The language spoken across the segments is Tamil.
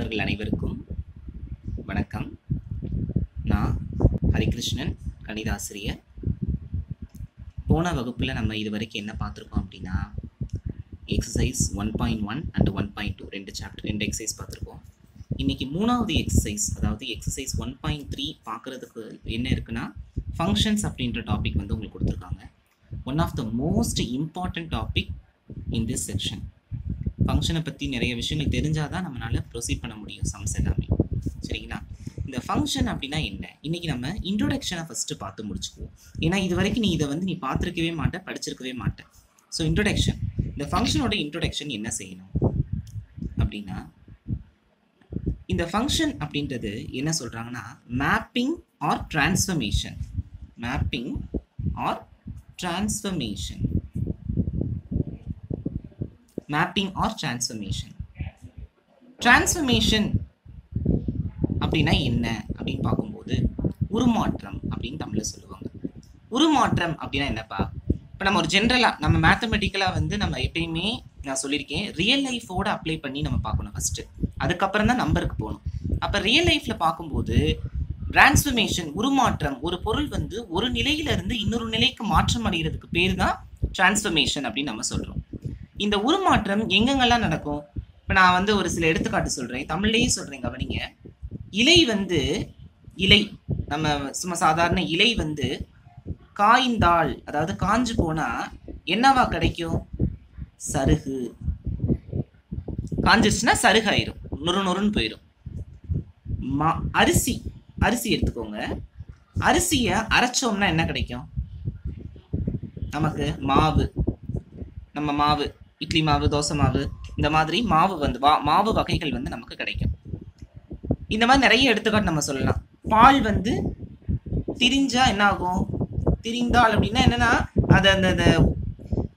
மாணவர்கள் அனைவருக்கும் வணக்கம். நான் ஹரிகிருஷ்ணன், கணிதாசிரியர். போன வகுப்பில் நம்ம இது வரைக்கும் என்ன பார்த்துருக்கோம் அப்படின்னா, எக்ஸசைஸ் 1.1 அண்ட் 1.2 ரெண்டு எக்ஸசைஸ் பார்த்துருக்கோம். இன்றைக்கி மூணாவது எக்ஸசைஸ், அதாவது எக்ஸசைஸ் 1.3 பார்க்குறதுக்கு என்ன இருக்குன்னா, ஃபங்க்ஷன்ஸ் அப்படின்ற டாபிக் வந்து உங்களுக்கு கொடுத்துருக்காங்க. One of the most important topic in this section. ஃபங்க்ஷனை பற்றி நிறைய விஷயங்கள் தெரிஞ்சால் தான் நம்மளால் ப்ரொசீட் பண்ண முடியும் சம்ஸ் எல்லாமே. சரிங்களா? இந்த ஃபங்க்ஷன் அப்படின்னா என்ன? இன்றைக்கி நம்ம இன்ட்ரோடக்ஷனை ஃபஸ்ட்டு பார்த்து முடிச்சுக்குவோம். ஏன்னா இது வரைக்கும் நீ பார்த்துருக்கவே மாட்டே, படிச்சிருக்கவே மாட்டேன். ஸோ இன்ட்ரோடக்ஷன், இந்த ஃபங்க்ஷனோட இன்ட்ரோடக்ஷன் என்ன செய்யணும் அப்படின்னா, இந்த ஃபங்க்ஷன் அப்படின்றது என்ன சொல்கிறாங்கன்னா, mapping or transformation. Mapping or transformation. Mapping or transformation. Transformation அப்படின்னா என்ன அப்படின்னு பார்க்கும்போது, உருமாற்றம் அப்படின்னு தமிழில் சொல்லுவாங்க. உருமாற்றம் அப்படின்னா என்னப்பா? இப்போ நம்ம ஒரு ஜென்ரலாக நம்ம மேத்தமெட்டிக்கலாக வந்து நம்ம எப்பயுமே நான் சொல்லியிருக்கேன், ரியல் லைஃபோடு அப்ளை பண்ணி நம்ம பார்க்கணும் ஃபஸ்ட்டு. அதுக்கப்புறம் தான் நம்பருக்கு போகணும். அப்போ ரியல் லைஃப்பில் பார்க்கும்போது டிரான்ஸ்ஃபர்மேஷன், உருமாற்றம், ஒரு பொருள் வந்து ஒரு நிலையிலிருந்து இன்னொரு நிலைக்கு மாற்றம் அடைகிறதுக்கு பேர் தான் டிரான்ஸ்ஃபர்மேஷன் அப்படின்னு நம்ம சொல்கிறோம். இந்த உருமாற்றம் எங்கெங்கெல்லாம் நடக்கும்? இப்போ நான் வந்து ஒரு சில எடுத்துக்காட்டு சொல்கிறேன், தமிழ்லேயே சொல்கிறேன், கவனிங்க. இலை நம்ம சும்மா சாதாரண இலை வந்து காய்ந்தால், அதாவது காஞ்சு போனால் என்னவா கிடைக்கும்? சருகு. காஞ்சிருச்சுன்னா சருகு ஆயிரும், நொறுன்னு போயிடும். அரிசி எடுத்துக்கோங்க. அரிசியை அரைச்சோம்னா என்ன கிடைக்கும் நமக்கு? மாவு. நம்ம மாவு, இட்லி மாவு, தோசை மாவு, இந்த மாதிரி மாவு வந்து மாவு வகைகள் வந்து நமக்கு கிடைக்கும். இந்த மாதிரி நிறைய எடுத்துக்காட்டு நம்ம சொல்லலாம். பால் வந்து திரிஞ்சா என்ன ஆகும்? திரிந்தால் அப்படின்னா என்னன்னா, அது அந்த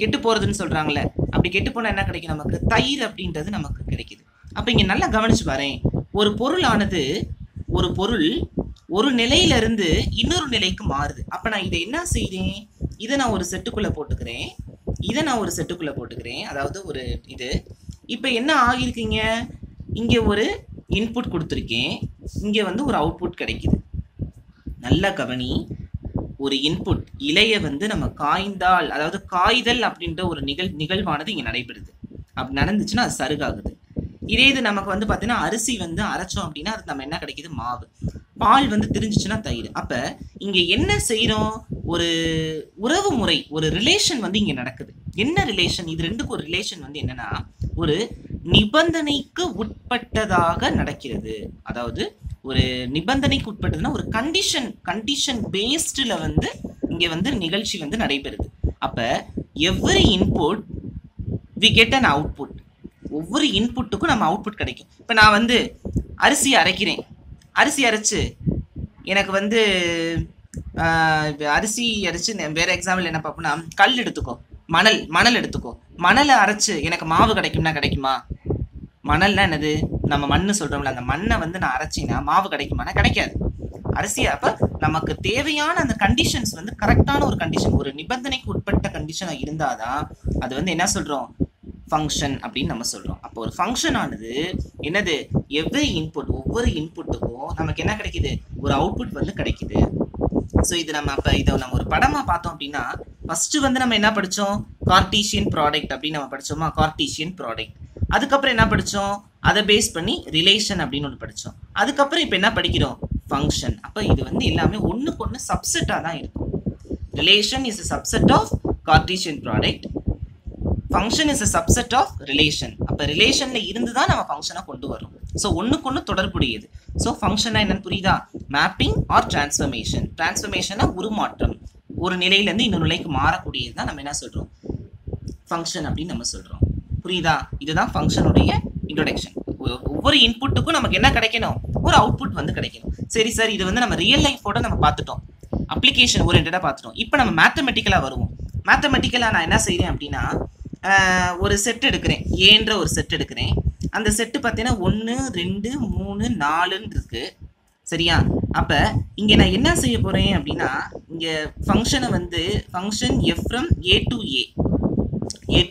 கெட்டு போறதுன்னு சொல்றாங்கல்ல, அப்படி கெட்டு போனா என்ன கிடைக்கும் நமக்கு? தயிர் அப்படின்றது நமக்கு கிடைக்குது. அப்ப இங்க நல்லா கவனிச்சு பாருங்க, ஒரு பொருளானது ஒரு நிலையில இருந்து இன்னொரு நிலைக்கு மாறுது. அப்ப நான் இதை என்ன செய்றேன்? இதை நான் ஒரு செட்டுக்குள்ள போட்டுக்கிறேன். அதாவது ஒரு இது இப்போ என்ன ஆகியிருக்கீங்க, இங்கே ஒரு இன்புட் கொடுத்துருக்கேன், இங்கே வந்து ஒரு அவுட்புட் கிடைக்குது. நல்ல கவனி, ஒரு இன்புட் இலையை வந்து நம்ம காய்ந்தால், அதாவது காய்தல் அப்படின்ற ஒரு நிகழ்வானது இங்கே நடைபெறுது. அப்படி நடந்துச்சுன்னா அது சருகாகுது. இதே இது நமக்கு வந்து பார்த்தீங்கன்னா, அரிசி வந்து அரைச்சோம் அப்படின்னா அது நம்ம என்ன கிடைக்குது? மாவு. பால் வந்து திரிஞ்சிச்சுன்னா தயிர். அப்போ இங்கே என்ன செய்கிறோம்? ஒரு உறவு முறை, ஒரு ரிலேஷன் வந்து இங்கே நடக்குது. என்ன ரிலேஷன்? இது ரெண்டுக்கு ஒரு ரிலேஷன் வந்து என்னன்னா, ஒரு நிபந்தனைக்கு உட்பட்டதாக நடக்கிறது. அதாவது ஒரு நிபந்தனைக்கு உட்பட்டதுன்னா ஒரு கண்டிஷன் பேஸ்டில் வந்து இங்கே வந்து நிகழ்ச்சி வந்து நடைபெறுது. அப்போ every input we get an output. ஒவ்வொரு இன்புட்டுக்கும் நம்ம அவுட்புட் கிடைக்கும். இப்போ நான் வந்து அரிசி அரைக்கிறேன். அரிசி அரைச்சு எனக்கு வந்து அரிசி அரைச்சு வேற எக்ஸாம்பிள் என்ன பார்ப்போம்னா, கல் எடுத்துக்கோ, மணல் எடுத்துக்கோ. மணலை அரைச்சு எனக்கு மாவு கிடைக்குமா? மணல்னா என்னது? நம்ம மண்ணு சொல்றோம்ல, அந்த மண்ணை வந்து நான் அரைச்சின்னா மாவு கிடைக்குமானா கிடைக்காது. அரிசி அப்ப நமக்கு தேவையான அந்த கண்டிஷன்ஸ் வந்து கரெக்டான ஒரு கண்டிஷன், ஒரு நிபந்தனைக்கு உட்பட்ட கண்டிஷனா இருந்தாதான் அது வந்து என்ன சொல்றோம்? ஃபங்க்ஷன் அப்படின்னு நம்ம சொல்றோம். அப்போ ஒரு ஃபங்க்ஷன் ஆனது என்னது? எவ்ரி இன்புட், ஒவ்வொரு இன்புட்டுக்கும் நமக்கு என்ன கிடைக்குது? ஒரு அவுட்புட் வந்து கிடைக்குது. ஸோ இது இதை நம்ம ஒரு படமா பார்த்தோம் அப்படின்னா, ஃபர்ஸ்ட் வந்து நம்ம என்ன படித்தோம்? கார்ட்டீசியன் ப்ராடக்ட் அப்படின்னு நம்ம படித்தோமா? Cartesian product. அதுக்கப்புறம் என்ன படித்தோம்? அதை பேஸ் பண்ணி ரிலேஷன் அப்படின்னு ஒன்று படித்தோம். அதுக்கப்புறம் இப்போ என்ன படிக்கிறோம்? ஃபங்க்ஷன். அப்போ இது வந்து எல்லாமே ஒன்றுக்கு ஒன்று சப்செட்டாக தான் இருக்கும். Relation is a subset of Cartesian product. Function is a subset of relation. அப்போ ரிலேஷன்ல இருந்து தான் நம்ம ஃபங்க்ஷனை கொண்டு வரோம். ஸோ ஒன்றுக்கு ஒன்று தொடர்புடையது. ஸோ ஃபங்க்ஷனா என்னன்னு புரியுதா? Mapping or transformation. டிரான்ஸ்ஃபர்மேஷனா உருமாற்றம், ஒரு நிலையிலேருந்து இன்னொரு நிலைக்கு மாறக்கூடியது தான் நம்ம என்ன சொல்கிறோம்? ஃபங்க்ஷன் அப்படின்னு நம்ம சொல்கிறோம். புரியுதா? இதுதான் ஃபங்க்ஷனுடைய இன்ட்ரோடக்ஷன். ஒவ்வொரு இன்புட்டுக்கும் நமக்கு என்ன கிடைக்கணும்? ஒரு அவுட்புட் வந்து கிடைக்கணும். சரி சார், இது வந்து நம்ம ரியல் லைஃபோட நம்ம பார்த்துட்டோம், அப்ளிகேஷன் ஓரியன்டாக பார்த்துட்டோம். இப்போ நம்ம மேத்தமெட்டிக்கலாக வருவோம். மேத்தமெட்டிக்கலாக நான் என்ன செய்கிறேன் அப்படின்னா, ஒரு செட் எடுக்கிறேன், ஏன்ற ஒரு செட் எடுக்கிறேன். அந்த செட்டு பார்த்தீங்கன்னா 1 2 3 4ன்னு இருக்கு. சரியா? அப்போ இங்கே நான் என்ன செய்ய போகிறேன் அப்படின்னா, இங்கே ஃபங்க்ஷனை வந்து function F from A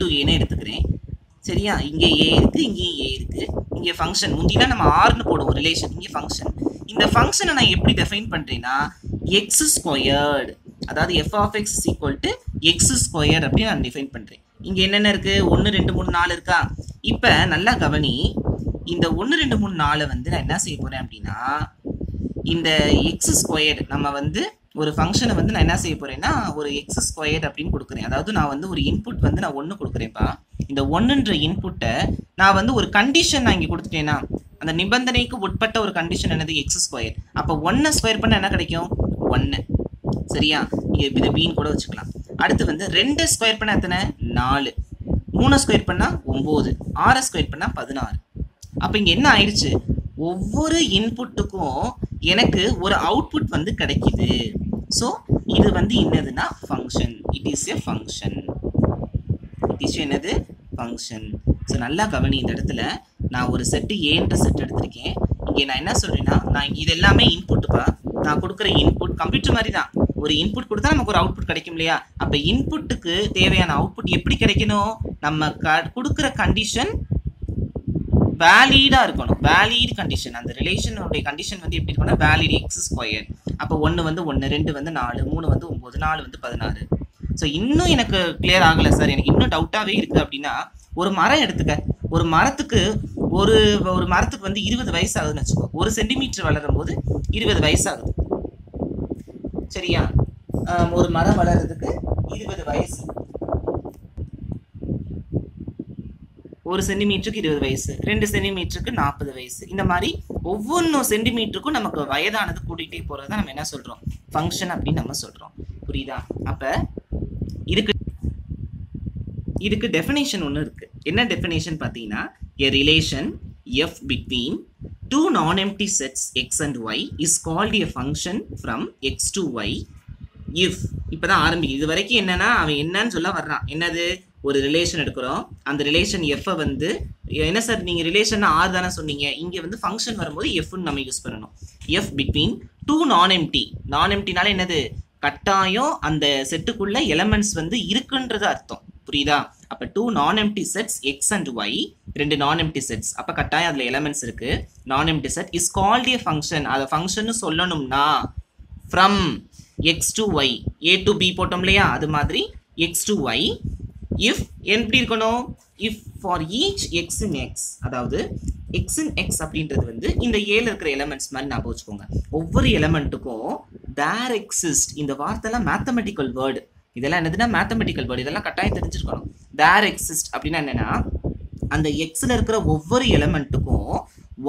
to ஏன்னு எடுத்துக்கிறேன். சரியா? இங்கே ஏ இருக்குது, இங்கேயும் ஏ இருக்குது, இங்கே இங்கே ஃபங்க்ஷன் முந்தினா நம்ம ஆர்னு போடுவோம் ரிலேஷன், இங்கே ஃபங்க்ஷன். இந்த ஃபங்க்ஷனை நான் எப்படி டிஃபைன் பண்ணுறேன்னா எக்ஸ் ஸ்கொயர்டு, அதாவது f of x equal to x square அப்படின்னு நான் டிஃபைன் பண்ணுறேன். இங்கே என்னென்ன இருக்குது? 1 2 3 4 இருக்கா? இப்போ நல்லா கவனி, இந்த 1 2 3 4 வந்து நான் என்ன செய்ய போகிறேன் அப்படின்னா இந்த எக்ஸ் ஸ்கொயர்டு நம்ம வந்து ஒரு ஃபங்க்ஷனை வந்து நான் என்ன செய்ய போகிறேன்னா ஒரு எக்ஸ் ஸ்கொயர்டு அப்படின்னு கொடுக்குறேன். அதாவது நான் வந்து ஒரு இன்புட் வந்து நான் 1 கொடுக்குறேன்ப்பா. இந்த 1ன்ற இன்புட்டை நான் வந்து ஒரு கண்டிஷன் நான் இங்கே கொடுத்துட்டேன்னா அந்த நிபந்தனைக்கு உட்பட்ட ஒரு கண்டிஷன் என்னது? X square. அப்போ 1 ஸ்கொயர் பண்ண என்ன கிடைக்கும்? 1. சரியா? இங்கே இதை பீன் கூட வச்சுக்கலாம். அடுத்து வந்து 2 ஸ்கொயர் பண்ண எத்தனை? 4. 3 ஸ்கொயர் பண்ணால் 9. 6 ஸ்கொயர் பண்ணால் 16. அப்போ இங்கே என்ன ஆயிடுச்சு? ஒவ்வொரு இன்புட்டுக்கும் எனக்கு ஒரு அவுட்புட் வந்து கிடைக்குது. ஸோ இது வந்து என்னதுன்னா function. It is a function. It is என்னது? ஃபங்க்ஷன். ஸோ நல்லா கவனி, இந்த இடத்துல நான் ஒரு செட்டு ஏன்ற செட் எடுத்திருக்கேன். இங்கே நான் என்ன சொல்கிறேன்னா நான் இது எல்லாமே இன்புட்டுப்பா. நான் கொடுக்குற இன்புட் கம்ப்யூட்டர் மாதிரி தான். ஒரு இன்புட் கொடுத்தா நமக்கு ஒரு அவுட்புட் கிடைக்கும் இல்லையா? அப்போ இன்புட்டுக்கு தேவையான அவுட்புட் எப்படி கிடைக்கணும்? நம்ம கொடுக்குற கண்டிஷன் வேலிடாக இருக்கணும். வேலிட் கண்டிஷன், அந்த ரிலேஷனுடைய கண்டிஷன் வந்து எப்படி இருக்கணும்? Valid X square. அப்போ 1 வந்து 1, 2 வந்து 4, 3 வந்து 9, 4 வந்து 16. ஸோ இன்னும் எனக்கு கிளியர் ஆகலை சார், எனக்கு இன்னும் டவுட்டாகவே இருக்குது அப்படின்னா ஒரு மரம் எடுத்துக்க. ஒரு மரத்துக்கு ஒரு மரத்துக்கு வந்து 20 வயசு ஆகுதுன்னு வச்சுக்கோ. 1 சென்டிமீட்டர் வளரும் போது 20 வயசு ஆகுது. சரியா? ஒரு மரம் வளர்றதுக்கு 20 வயசு. 1 சென்டிமீட்டருக்கு 20 வயசு, 2 சென்டிமீட்டருக்கு 40 வயசு. இந்த மாதிரி ஒவ்வொரு சென்டிமீட்டருக்கும் நமக்கு வயதானது கூட்டிகிட்டே போகிறது தான் நம்ம என்ன சொல்கிறோம்? ஃபங்க்ஷன் அப்படின்னு நம்ம சொல்கிறோம். புரியுதா? அப்போ இதுக்கு டெஃபினேஷன் ஒன்று இருக்குது. என்ன டெஃபினேஷன் பார்த்தீங்கன்னா a relation f between two non-empty sets x and y is called a function from x to y if. இப்போ தான் ஆரம்பிக்குது. இது வரைக்கும் என்னன்னா அவன் என்னன்னு சொல்ல வர்றான். என்னது? ஒரு ரிலேஷன் எடுக்கிறோம். அந்த ரிலேஷன் எஃப்ஐ வந்து என்ன சார் நீங்கள் ரிலேஷன் ஆர் தானே சொன்னீங்க, இங்கே வந்து ஃபங்க்ஷன் வரும்போது எஃப்னு நம்ம யூஸ் பண்ணணும். எஃப் பிட்வீன் டூ நான் எம்டி. நான் எம்டினால என்னது? கட்டாயம் அந்த செட்டுக்குள்ள எலமெண்ட்ஸ் வந்து இருக்குன்றது அர்த்தம். புரியுதா? அப்போ 2 non empty sets x and y, 2 non empty sets. அப்போ கட்டாயம் அதில் எலமெண்ட்ஸ் இருக்கு. Non empty set is called a function. அதை ஃபங்க்ஷன் சொல்லணும்னா from x to y, a to b போட்டோம் இல்லையா? அது மாதிரி எக்ஸ் டு ஒய். இஃப் எப்படி இருக்கணும்? If for each X in X, அதாவது எக்ஸ் இன் எக்ஸ் அப்படின்றது வந்து இந்த ஏல இருக்கிற எலமெண்ட்ஸ் மாதிரி ஞாபகம் வச்சுக்கோங்க. ஒவ்வொரு எலமெண்ட்டுக்கும் தேர் எக்ஸிஸ்ட். இந்த வார்த்தைலாம் மேத்தமெட்டிக்கல் வேர்டு. இதெல்லாம் என்னதுன்னா மேத்தமெட்டிக்கல் வேர்டு. இதெல்லாம் கட்டாயம் தெரிஞ்சிருக்கணும். தேர் எக்ஸிஸ்ட் அப்படின்னா என்னன்னா அந்த எக்ஸில் இருக்கிற ஒவ்வொரு எலமெண்ட்டுக்கும்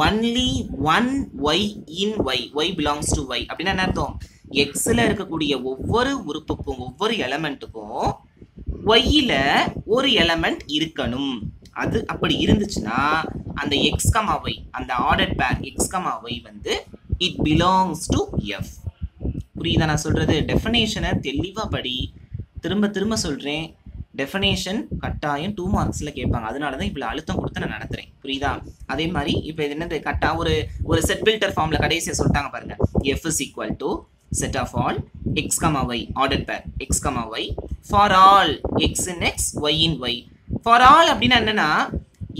only one Y in Y, Y belongs to Y அப்படின்னா என்ன அர்த்தம்? எக்ஸில் இருக்கக்கூடிய ஒவ்வொரு உறுப்புக்கும் ஒவ்வொரு எலமெண்ட்டுக்கும் ஒய்யில் ஒரு எலமெண்ட் இருக்கணும். அது அப்படி இருந்துச்சுன்னா அந்த எக்ஸ் கமா ஒய், அந்த order pair x comma y வந்து இட் பிலாங்ஸ் டு எஃப். புரியுதா நான் சொல்றது? டெஃபினேஷனை தெளிவாக படி. திரும்ப திரும்ப சொல்கிறேன், டெஃபினேஷன் கட்டாயம் 2 மார்க்ஸில் கேட்பாங்க. அதனால தான் இவ்வளோ அழுத்தம் கொடுத்து நான் நடத்துகிறேன். புரியுதா? அதே மாதிரி இப்போ இது என்னது? ஒரு செட் பில்டர் ஃபார்மில் கடைசியாக சொல்லிட்டாங்க பாருங்க. F is equal to set of all x comma y, ordered pair x comma y for all x in x, y in y. for all அப்படின்னா என்னன்னா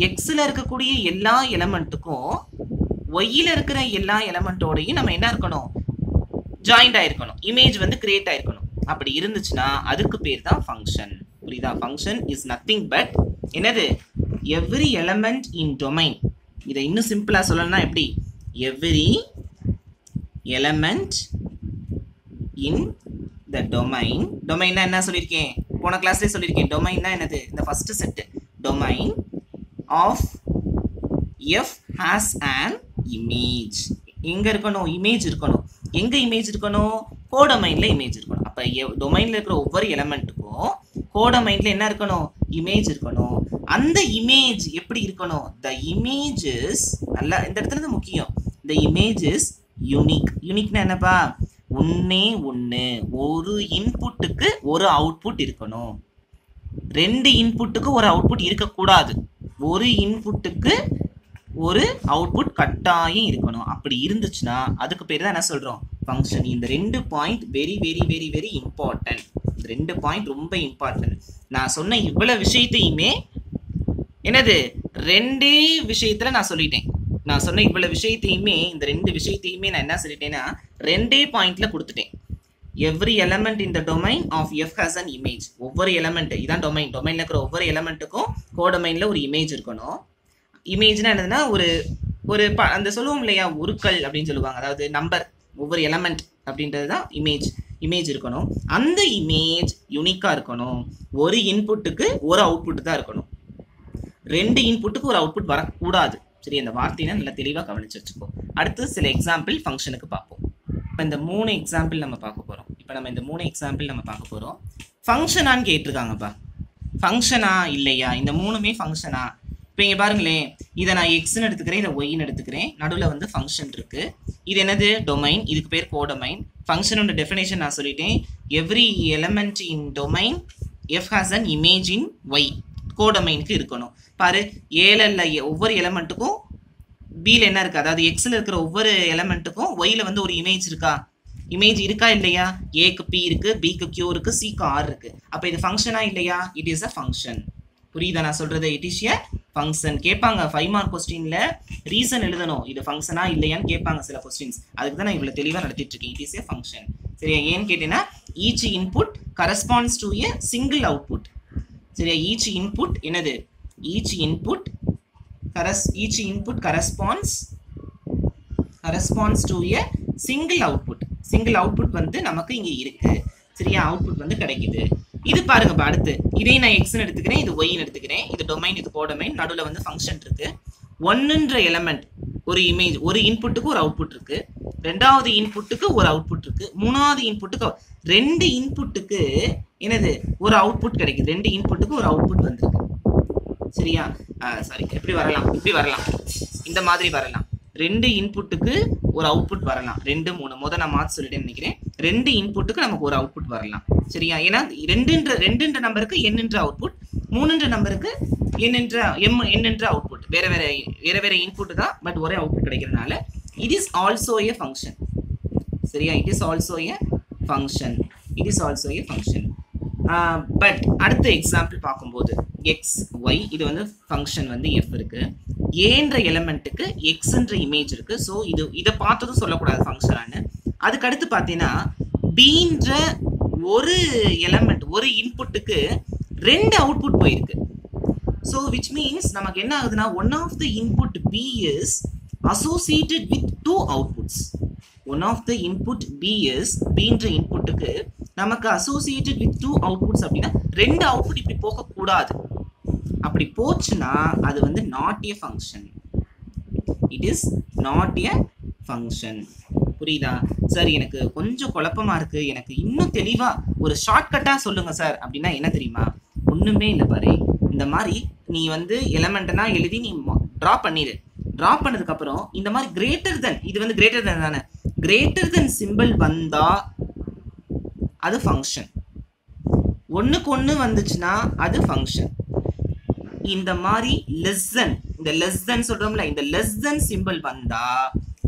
xல இருக்கக்கூடிய எல்லா எலமெண்ட்டுக்கும் yல இருக்கிற எல்லா எலமெண்ட்டோடையும் நம்ம என்ன இருக்கணும்? ஜாயிண்ட் ஆயிருக்கணும். இமேஜ் வந்து கிரியேட் ஆயிருக்கணும். அப்படி இருந்துச்சுன்னா அதுக்கு பேர் தான் ஃபங்க்ஷன். புரியுதா? ஃபங்க்ஷன் இஸ் நத்திங் பட் என்னது? Every element in domain. இதை இன்னும் சிம்பிளா சொல்லணும்னா எப்படி? Every element in the domain. domain என்ன சொல்லியிருக்கேன்? போன கிளாஸ்லேயே சொல்லியிருக்கேன். domain என்னது? இந்த first set domain of f has an image. எங்க இருக்கணும்? இமேஜ் இருக்கணும். எங்க இமேஜ் இருக்கணும்? கோடொமைன்ல இமேஜ் இருக்கணும். அப்ப டொமைன்ல இருக்கிற ஒவ்வொரு எலமெண்ட்டுக்கும் கோடொமைன்ல என்ன இருக்கணும்? இமேஜ் இருக்கணும். அந்த இமேஜ் எப்படி இருக்கணும்? the image is, நல்லா இந்த இடத்துல இருந்து முக்கியம், the image is unique. யூனிக்னா என்னப்பா? ஒன்னே ஒன்று. ஒரு இன்புட்டுக்கு ஒரு அவுட்புட் இருக்கணும். 2 இன்புட்டுக்கு ஒரு அவுட்புட் இருக்கக்கூடாது. ஒரு இன்புட்டுக்கு ஒரு அவுட்புட் கட்டாயம் இருக்கணும். அப்படி இருந்துச்சுன்னா அதுக்கு பேர் தான் என்ன சொல்றோம்? ஃபங்க்ஷன். இந்த 2 point very very very very important. இந்த 2 பாயிண்ட் ரொம்ப இம்பார்ட்டன்ட். நான் சொன்ன இவ்வளவு விஷயத்தையுமே என்னது ரெண்டே விஷயத்துல நான் சொல்லிட்டேன். நான் சொன்ன இவ்வளவு விஷயத்தையுமே, இந்த ரெண்டு விஷயத்தையுமே நான் என்ன சொல்லிட்டேன்னா ரெண்டே பாயிண்ட்ல கொடுத்துட்டேன். Every element in the domain of f has an image. ஒவ்வொரு எலமெண்ட், இதான் டொமைன்ல இருக்கிற ஒவ்வொரு எலமெண்ட்டுக்கும் கோடொமைன்ல ஒரு இமேஜ் இருக்கணும். இமேஜ்னா என்னதுன்னா ஒரு அந்த சொல்லுவோம் இல்லையா, உருக்கள் அப்படின்னு சொல்லுவாங்க, அதாவது நம்பர், ஒவ்வொரு எலமெண்ட் அப்படின்றது தான் இமேஜ் இருக்கணும். அந்த இமேஜ் யூனிக்கா இருக்கணும். ஒரு இன்புட்டுக்கு ஒரு அவுட்புட் தான் இருக்கணும். ரெண்டு இன்புட்டுக்கு ஒரு அவுட்புட் வரக்கூடாது. சரி, அந்த வார்த்தையை நல்லா தெளிவாக கவனிச்சு வச்சுக்கோ. அடுத்து சில எக்ஸாம்பிள் ஃபங்க்ஷனுக்கு பார்ப்போம். இப்போ இந்த 3 எக்ஸாம்பிள் நம்ம பார்க்க போகிறோம். ஃபங்க்ஷனான்னு கேட்டிருக்காங்கப்பா. ஃபங்க்ஷனா இல்லையா, இந்த 3மே ஃபங்க்ஷனா? இப்போ இங்கே பாருங்களேன், இதை நான் எக்ஸ்ன்னு எடுத்துக்கிறேன், இதை ஒய்ன்னு எடுத்துக்கிறேன், நடுவில் வந்து ஃபங்க்ஷன் இருக்கு. இது என்னது? டொமைன். இதுக்கு பேர் கோடொமைன். ஃபங்க்ஷனோட டெஃபினேஷன் நான் சொல்லிட்டேன். Every element in domain F has an image in Y. கோடொமைனுக்கு இருக்கணும். பாரு, ஏல ஒவ்வொரு எலமெண்ட்டுக்கும் பியில் என்ன இருக்கு, அதாவது எக்ஸில் இருக்கிற ஒவ்வொரு எலமெண்ட்டுக்கும் ஒய்ல வந்து ஒரு இமேஜ் இருக்கா இல்லையா? ஏக்கு பி இருக்கு, பிக்கு கியூ இருக்கு, சிக்கு ஆர் இருக்கு. அப்போ இது ஃபங்க்ஷனா இல்லையா? It is a function. புரியுதா நான் சொல்றது? It is a function. கேட்பாங்க 5 மார்க் கொஸ்டின்ல ரீசன் எழுதணும், இது ஃபங்க்ஷனா இல்லையான்னு கேட்பாங்க சில கொஸ்டின்ஸ். அதுக்கு தான் நான் இவ்வளவு தெளிவாக நடத்திட்டு இருக்கேன். It is a function. சரியா? ஏன்னு கேட்டீங்கன்னா each input corresponds to a single output. சரியா? ஈச் இன்புட் என்னது? Each input corresponds to a single output. Single output வந்து நமக்கு இங்க இருக்கு. சரியா? அவுட்புட் வந்து கிடைக்குது. இது பாருங்க, அடுத்து இதே நான் எக்ஸ்ன்னு எடுத்துக்கிறேன், இது ஒய்ன்னு எடுத்துக்கிறேன், இது டொமைன், இது கோடொமைன், நடுவில் வந்து ஃபங்க்ஷன் இருக்கு. ஒன்னுன்ற எலமெண்ட் ஒரு இமேஜ், ஒரு இன்புட்டுக்கு ஒரு அவுட்புட் இருக்கு, ரெண்டாவது இன்புட்டுக்கு ஒரு அவுட்புட் இருக்கு, மூணாவது இன்புட்டுக்கு ரெண்டு இன்புட்டுக்கு என்னது? ஒரு அவுட்புட் கிடைக்குது. ரெண்டு இன்புட்டுக்கு ஒரு அவுட்புட் வந்திருக்கு. சரியா? சாரி, இப்படி வரலாம், இந்த மாதிரி வரலாம். ரெண்டு இன்புட்டுக்கு ஒரு அவுட்புட் வரலாம். 2 3 நான் மாற்றி சொல்லிட்டேன்னு நினைக்கிறேன். ரெண்டு இன்புட்டுக்கு நமக்கு ஒரு அவுட்புட் வரலாம். சரியா? ஏன்னா ரெண்டுன்ற நம்பருக்கு என்னன்ற அவுட்புட், 3ன்ற நம்பருக்கு என்னன்ற அவுட்புட். வேற இன்புட் தான், பட் ஒரே அவுட்புட் கிடைக்கிறதுனால it is also a function. சரியா? It is also a function. But அடுத்த எக்ஸாம்பிள் பார்க்கும்போது எக்ஸ் ஒய், இது வந்து ஃபங்க்ஷன் வந்து எஃப் இருக்கு, ஏன்ற எலமெண்ட்டுக்கு எக்ஸ்ன்ற இமேஜ் இருக்கு. ஸோ இதை பார்த்ததும் சொல்லக்கூடாது ஃபங்க்ஷனானு. அதுக்கு அடுத்து பார்த்தீங்கன்னா பீன்ற ஒரு எலமெண்ட், ஒரு இன்புட்டுக்கு 2 அவுட்புட் போயிருக்கு. ஸோ விச் மீன்ஸ் நமக்கு என்ன ஆகுதுன்னா, one of the input b is associated with 2 outputs. One of the input B is பீன்ற இன்புட்டுக்கு நமக்கு associated with 2 outputs. அப்படின்னா 2 அவுட்புட் இப்படி போக கூடாது. அப்படி போச்சுன்னா அது வந்து not a function. It is not a function. புரியுதா சார்? எனக்கு கொஞ்சம் குழப்பமா இருக்கு, எனக்கு இன்னும் தெளிவா ஒரு ஷார்ட்கட்டா சொல்லுங்க சார் அப்படின்னா என்ன தெரியுமா? ஒண்ணுமே இல்லை பாரு, இந்த மாதிரி நீ வந்து எலமெண்ட்னா எழுதி நீ டிரா பண்ணிடு. டிரா பண்ணதுக்கு அப்புறம் இந்த மாதிரி கிரேட்டர் தென், இது வந்து கிரேட்டர் தென் தானே, கிரேட்டர் தென் சிம்பிள் வந்தா அது ஃபங்க்ஷன். ஒண்ணுக்கு ஒண்ணு வந்துச்சுன்னா அது ஃபங்க்ஷன். இந்த மாதிரி லெஸ் தென், இந்த லெஸ் தென் சொல்றோம்ல, இந்த லெஸ் தென் சிம்பிள் வந்தா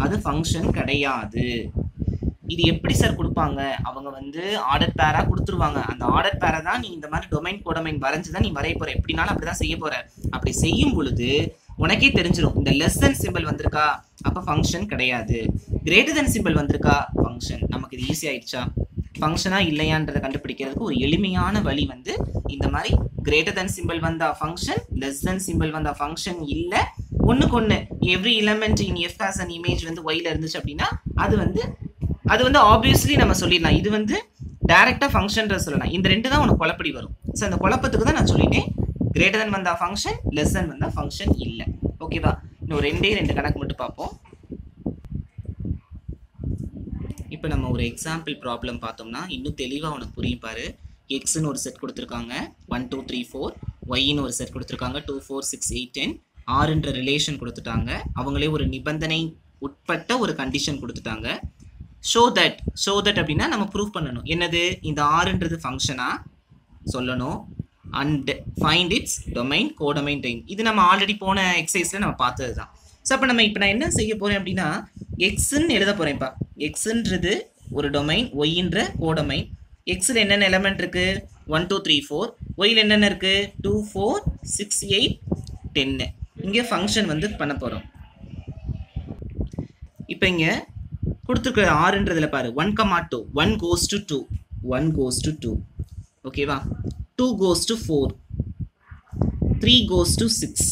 அது ஃபங்க்ஷன் கிடையாது. இது எப்படி சார் கொடுப்பாங்க? அவங்க வந்து ஆர்டர் பேரா கொடுத்துருவாங்க. அந்த ஆர்டர் பேரா தான் நீ இந்த மாதிரி டொமைன் கோடொமைன் வரைஞ்சுதான் நீ வரைய போற. எப்படினாலும் அப்படிதான் செய்ய போற. அப்படி செய்யும் பொழுது உனக்கே தெரிஞ்சிடும், இந்த லெஸ் தென் சிம்பிள் வந்திருக்கா அப்ப ஃபங்க்ஷன் கிடையாது, கிரேட்டர் தென் சிம்பிள் வந்திருக்கா ஃபங்க்ஷன். நமக்கு இது ஈஸி ஆயிடுச்சா? ஃபங்க்ஷனா இல்லையான்றதை கண்டுபிடிக்கிறதுக்கு ஒரு எளிமையான வழி வந்து இந்த மாதிரி கிரேட்டர் தென் சிம்பிள் வந்தா ஃபங்க்ஷன், லெஸ் தென் சிம்பிள் வந்தா ஃபங்க்ஷன் இல்ல. ஒண்ணுக்கு ஒண்ணு every element in F has an image வந்து ஒய்ல இருந்துச்சு அப்படின்னா அது வந்து ஆப்வியஸ்லி நம்ம சொல்லிடலாம். இது வந்து டைரக்டா ஃபங்க்ஷன்ற சொல்லலாம். இந்த ரெண்டு தான் உனக்கு குழப்படி வரும். ஸோ அந்த குழப்பத்துக்கு தான் நான் சொல்லிட்டேன், கிரேட்டர் தென் வந்தா ஃபங்க்ஷன், லெஸ் தென் வந்தா ஃபங்க்ஷன் இல்லை. ஓகேவா? இன்னும் 2 கணக்கு மட்டும் பார்ப்போம். இப்போ நம்ம ஒரு எக்ஸாம்பிள் ப்ராப்ளம் பார்த்தோம்னா இன்னும் தெளிவாக உனக்கு புரியும் பாரு. எக்ஸ்ன்னு ஒரு செட் கொடுத்துருக்காங்க 1 2 3 4, ஒய்ன்னு ஒரு செட் கொடுத்துருக்காங்க 2 4 6 8 10, ஆறுன்ற ரிலேஷன் கொடுத்துட்டாங்க. அவங்களே ஒரு நிபந்தனை உட்பட்ட ஒரு கண்டிஷன் கொடுத்துட்டாங்க. ஷோ தட் அப்படின்னா நம்ம ப்ரூவ் பண்ணணும். என்னது? இந்த ஆறுன்றது ஃபங்க்ஷனா சொல்லணும். And find it's domain, codomain time. இது நம்ம ஆல்ரெடி போன எக்ஸசைஸ்ல நம்ம பார்த்தது தான். ஸோ அப்போ நம்ம இப்போ நான் என்ன செய்ய போறேன் அப்படின்னா எக்ஸ்ன்னு எழுத போறேன்ப்பா. எக்ஸ்ன்றது ஒரு டொமைன், ஒய்ன்ற கோடொமைன். எக்ஸில் என்னென்ன எலமெண்ட் இருக்கு? 1 2 3 4. ஒய்யில் என்னென்ன இருக்கு? 2 4 6 8 10. இங்கே ஃபங்க்ஷன் வந்து பண்ண போகிறோம். இப்போ இங்கே கொடுத்துருக்க ஆறுன்றதில் பாரு 1,2 1 goes to 2 1 goes to 2 ஓகேவா, 2 goes to 4 3 goes to 6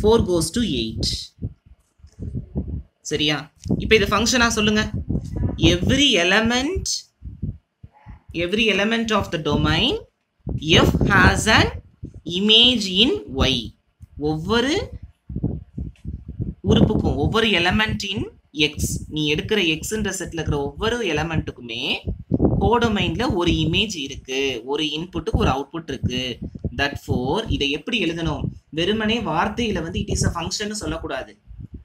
4 goes to 8. சரியா? இப்போ இது ஃபங்க்ஷனா சொல்லுங்க. every element of the domain f has an image in y. ஒவ்வொரு உறுப்புக்கும் ஒவ்வொரு எலமெண்ட் இன் எக்ஸ், நீ எடுக்கிற எக்ஸ்ன்ற செட்ல இருக்கிற ஒவ்வொரு எலமெண்ட்டுக்குமே கோடொமைன்ல ஒரு இமேஜ் இருக்கு, ஒரு இன்புட்டுக்கு ஒரு அவுட்புட் இருக்கு. தட் ஃபோர் இதை எப்படி எழுதணும்? வெறுமனே வார்த்தையில வந்து இட் இஸ் அ ஃபங்க்ஷன் சொல்லக்கூடாது.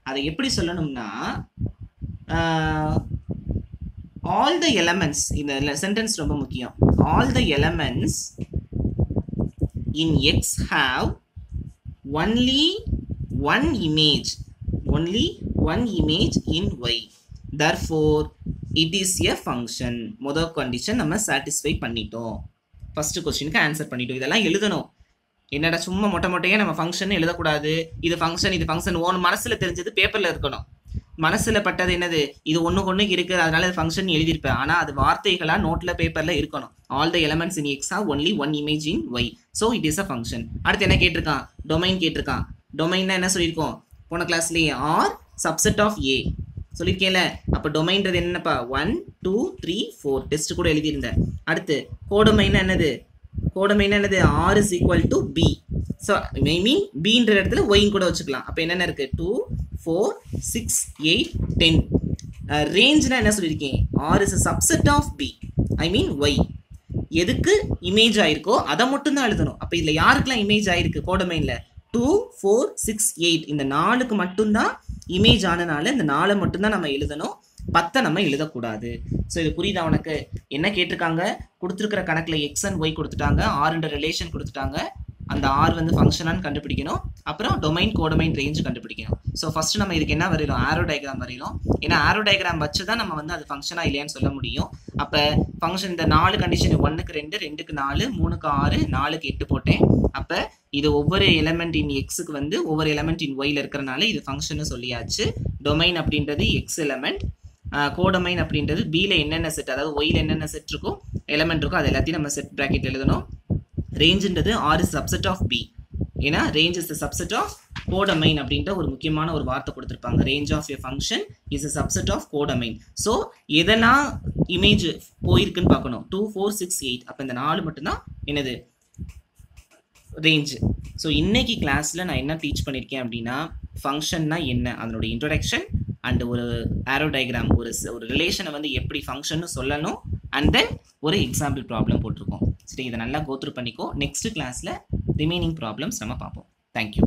அதை எப்படி சொல்லணும்னா all the elements, இந்த சென்டென்ஸ் ரொம்ப முக்கியம். all the elements in x have only one image in y, therefore it is a function. முதல் கண்டிஷன் நம்ம சாட்டிஸ்ஃபை பண்ணிட்டோம். ஃபர்ஸ்ட் क्वेश्चनக்கு ஆன்சர் பண்ணிட்டோம். இதெல்லாம் எழுதணும். என்னடா சும்மா மொட்டையா நம்ம ஃபங்க்ஷன் எழுதக்கூடாது. இது ஃபங்க்ஷன் ஓன் மனசுல தெரிஞ்சது பேப்பர்ல இருக்கணும். மனசுல பட்டது என்னது, இது ஒண்ணு இருக்கு, அதனால இது ஃபங்க்ஷன் எழுதியிருப்பேன். ஆனா அது வார்த்தைகளா நோட்ல பேப்பர்ல இருக்கணும். all the elements in x have only one image in y, so it is a function. அடுத்து என்ன கேட்டிருக்கான்? டொமைன் கேட்டிருக்கான். டொமைன்னா என்ன சொல்லியிருக்கோம் போன கிளாஸ்லயே? r subset of a சொல்லியிருக்கேன்ல. அப்ப டொமைன்றது என்னப்பா? 1 2 3 4 டெஸ்ட் கூட எழுதியிருந்தேன். அடுத்து கோடொமைன் என்னது? r is equal to b. so I mean b ன்ற இடத்துல y கூட வச்சுக்கலாம். அப்ப என்னென்ன இருக்கு? 2 4 6 8 10. ரேஞ்ச்னா என்ன சொல்லியிருக்கேன்? r is a subset of b, I mean y. எதுக்கு இமேஜ் ஆயிருக்கோ அதை மட்டும் தான் எழுதணும். அப்ப இதுல யாருக்கெல்லாம் இமேஜ் ஆயிருக்கு கோடொமைன்ல? 2 4 6 8 இந்த 4க்கு மட்டும்தான் இமேஜ் ஆனனால இந்த 4 மட்டும்தான் நம்ம எழுதணும், 10 நம்ம எழுதக்கூடாது. ஸோ இது புரியுதா உனக்கு? என்ன கேட்டிருக்காங்க? கொடுத்துருக்கிற கணக்குல எக்ஸ் அண்ட் ஒய் கொடுத்துட்டாங்க, ஆர்ன்ற ரிலேஷன் கொடுத்துட்டாங்க. அந்த ஆர் வந்து ஃபங்க்ஷனான்னு கண்டுபிடிக்கணும். அப்புறம் டொமைன் கோடொமைன் ரேஞ்ச் கண்டுபிடிக்கணும். ஸோ ஃபர்ஸ்ட் நம்ம இதுக்கு என்ன வரையிறோம்? ஆரோ டயக்ராம் வரையிறோம். ஏன்னா ஆரோ டயக்ராம் வச்சு தான் நம்ம வந்து அது ஃபங்க்ஷனா இல்லையான்னு சொல்ல முடியும். அப்போ ஃபங்க்ஷன் இந்த 4 கண்டிஷன் 1க்கு 2 2க்கு 4 3க்கு 6 4க்கு 8 போட்டேன். அப்போ இது ஒவ்வொரு எலமெண்ட் இன் எக்ஸுக்கு வந்து ஒவ்வொரு எலமெண்ட் இன் ஒய்ல இருக்கிறனால இது ஃபங்க்ஷன் சொல்லியாச்சு. டொமைன் அப்படின்றது எக்ஸ் எலமெண்ட், கோடொமைன் அப்படின்றது பியில் என்னென்ன செட், அதாவது ஒய்ல என்னென்ன செட் இருக்கோ எலமெண்ட் இருக்கோ அது எல்லாத்தையும் நம்ம செட் பிராக்கெட் எழுதணும். ரேஞ்சுன்றது r is subset of b, ஏன்னா range is the subset of codomain அப்படின்ற ஒரு முக்கியமான ஒரு வார்த்தை கொடுத்துருப்பாங்க. range of a function is a subset of codomain. So எதெல்லாம் இமேஜ் போயிருக்குன்னு பார்க்கணும். 2 4 6 8 அப்போ இந்த 4 மட்டும்தான் என்னது ரேஞ்சு. ஸோ இன்னைக்கு கிளாஸில் நான் என்ன டீச் பண்ணியிருக்கேன் அப்படின்னா ஃபங்க்ஷன்னா என்ன, அதனோட இன்ட்ரோடக்ஷன் அண்ட் ஒரு ஆரோ டயக்ராம், ஒரு ரிலேஷனை வந்து எப்படி ஃபங்க்ஷன்னு சொல்லணும், அண்ட் தென் ஒரு எக்ஸாம்பிள் ப்ராப்ளம் போட்டிருக்கோம். சரி, இதை நல்லா கோத்ரூ பண்ணிக்கோ. நெக்ஸ்ட் கிளாஸில் ரிமைனிங் ப்ராப்ளம்ஸ் நம்ம பார்ப்போம். தேங்க்யூ.